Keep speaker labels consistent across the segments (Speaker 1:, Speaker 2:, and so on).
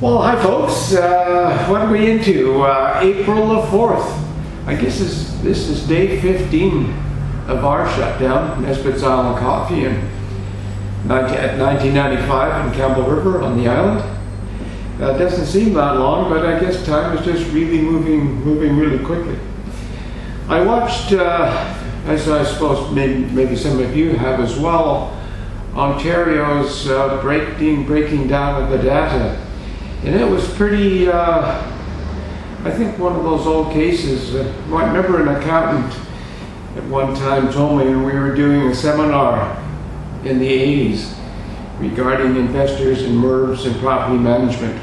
Speaker 1: Well, hi folks. What are we into? April the 4th. I guess this is day 15 of our shutdown, Nesbitt's Island Coffee at 1995 in Campbell River on the island. Doesn't seem that long, but I guess time is just really moving really quickly. I watched, as I suppose maybe some of you have as well, Ontario's breaking down of the data. And it was pretty, I think one of those old cases. I remember an accountant at one time told me when we were doing a seminar in the 80s regarding investors and MERVs and property management.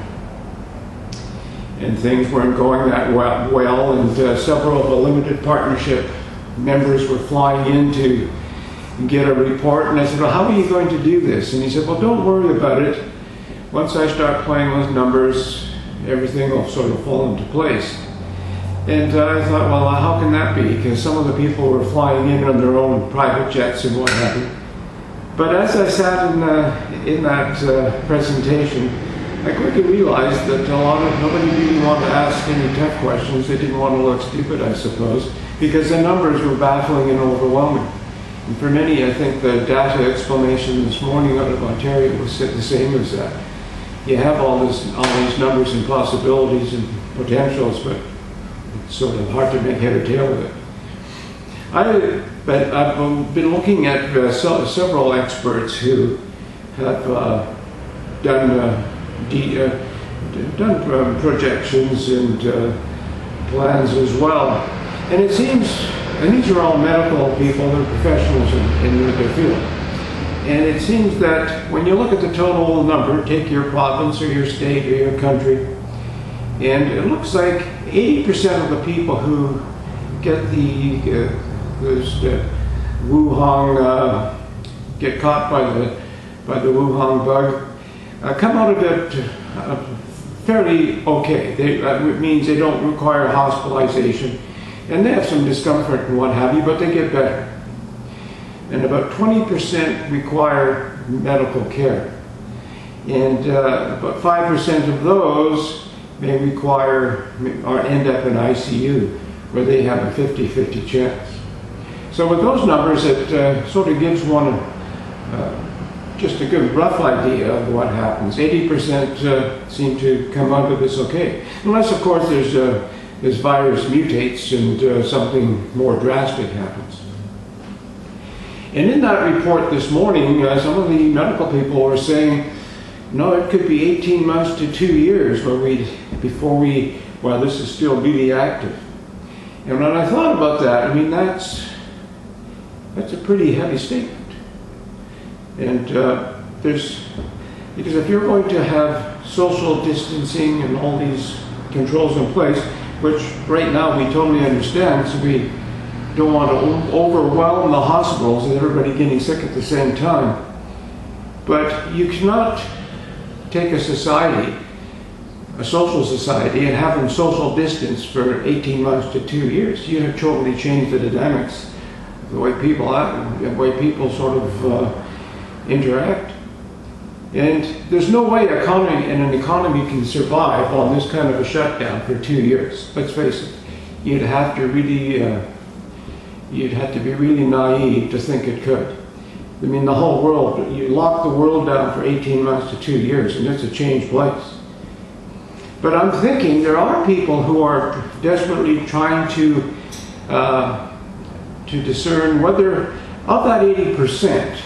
Speaker 1: And things weren't going that well, and several of the limited partnership members were flying in to get a report. And I said, well, how are you going to do this? And he said, well, don't worry about it. Once I start playing with numbers, everything will sort of fall into place. And I thought, well, how can that be? Because some of the people were flying in on their own private jets and what have you. But as I sat in that presentation, I quickly realized that nobody really wanted to ask any tough questions. They didn't want to look stupid, I suppose, because the numbers were baffling and overwhelming. And for many, I think the data explanation this morning out of Ontario was the same as that. You have all these numbers and possibilities and potentials, but it's sort of hard to make head or tail of it. But I've been looking at several experts who have done projections and plans as well. And it seems, and these are all medical people, they're professionals in their field. And it seems that when you look at the total number, take your province or your state or your country, and it looks like 80% of the people who get the Wuhan, get caught by the Wuhan bug, come out of it fairly okay. It means they don't require hospitalization, and they have some discomfort and what have you, but they get better. And about 20% require medical care. And about 5% of those may require or end up in ICU, where they have a 50-50 chance. So with those numbers, it sort of gives one just a good rough idea of what happens. 80% seem to come out of this okay. Unless, of course, this virus mutates and something more drastic happens. And in that report this morning, some of the medical people were saying, no, it could be 18 months to 2 years while this is still really active. And when I thought about that, I mean, that's a pretty heavy statement. And because if you're going to have social distancing and all these controls in place, which right now we totally understand, so we don't want to overwhelm the hospitals and everybody getting sick at the same time. But you cannot take a society, a social society, and have them social distance for 18 months to 2 years. You have totally changed the dynamics, the way people act, the way people sort of interact. And there's no way an economy can survive on this kind of a shutdown for 2 years. Let's face it. You'd have to be really naive to think it could. I mean, the whole world, you lock the world down for 18 months to 2 years, and it's a changed place. But I'm thinking there are people who are desperately trying to discern whether, of that 80%,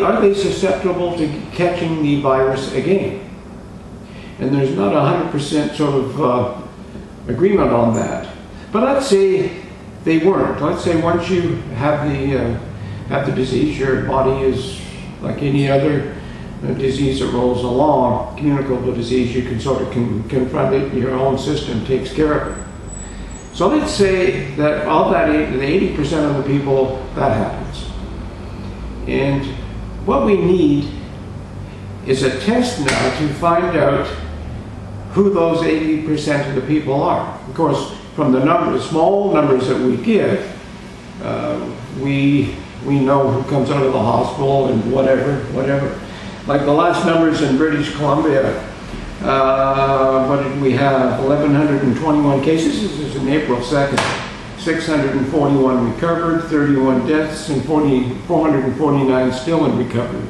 Speaker 1: are they susceptible to catching the virus again? And there's not 100% sort of agreement on that. But let's say they weren't. Let's say once you have the disease, your body is like any other disease that rolls along, communicable disease, you can sort of confront it, your own system takes care of it. So let's say that of that, the 80% of the people, that happens. And what we need is a test now to find out who those 80% of the people are. Of course, from the small numbers that we give, we know who comes out of the hospital and whatever. Like the last numbers in British Columbia, what did we have? 1,121 cases. This is in April 2nd. 641 recovered, 31 deaths, and 449 still in recovery.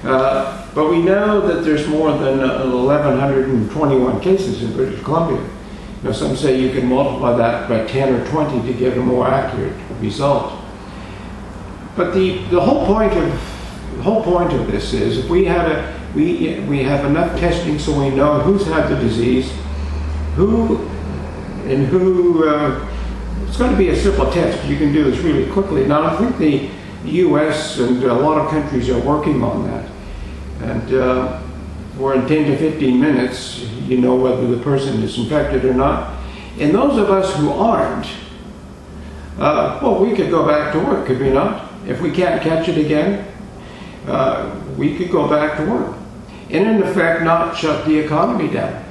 Speaker 1: But we know that there's more than 1,121 cases in British Columbia. Now, some say you can multiply that by 10 or 20 to get a more accurate result. But the whole point of this is, if we have enough testing so we know who's had the disease, it's going to be a simple test. You can do this really quickly. Now, I think the U.S. and a lot of countries are working on that. And or in 10 to 15 minutes, you know whether the person is infected or not. And those of us who aren't, well, we could go back to work, could we not? If we can't catch it again, we could go back to work. And in effect, not shut the economy down.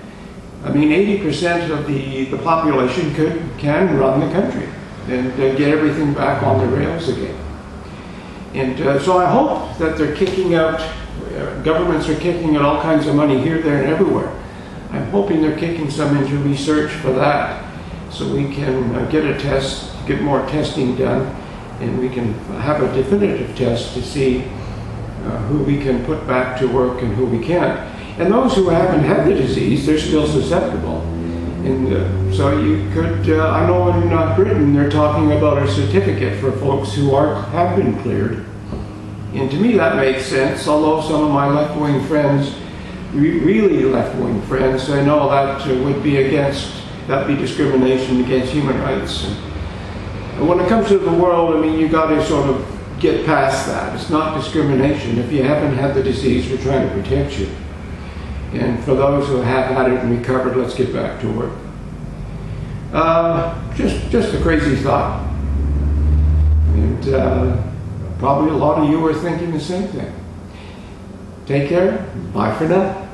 Speaker 1: I mean, 80% of the population can run the country and get everything back on the rails again. And so I hope that they're kicking out, governments are kicking out all kinds of money here, there, and everywhere. I'm hoping they're kicking some into research for that, so we can get a test, get more testing done, and we can have a definitive test to see who we can put back to work and who we can't. And those who haven't had the disease, they're still susceptible. And so you could, I know in Britain they're talking about a certificate for folks who have been cleared. And to me that makes sense, although some of my left-wing friends, really left-wing friends, I know that would be discrimination against human rights. And when it comes to the world, I mean, you got to sort of get past that. It's not discrimination. If you haven't had the disease, we're trying to protect you. And for those who have had it and recovered, let's get back to work. Just a crazy thought. And probably a lot of you are thinking the same thing. Take care. Bye for now.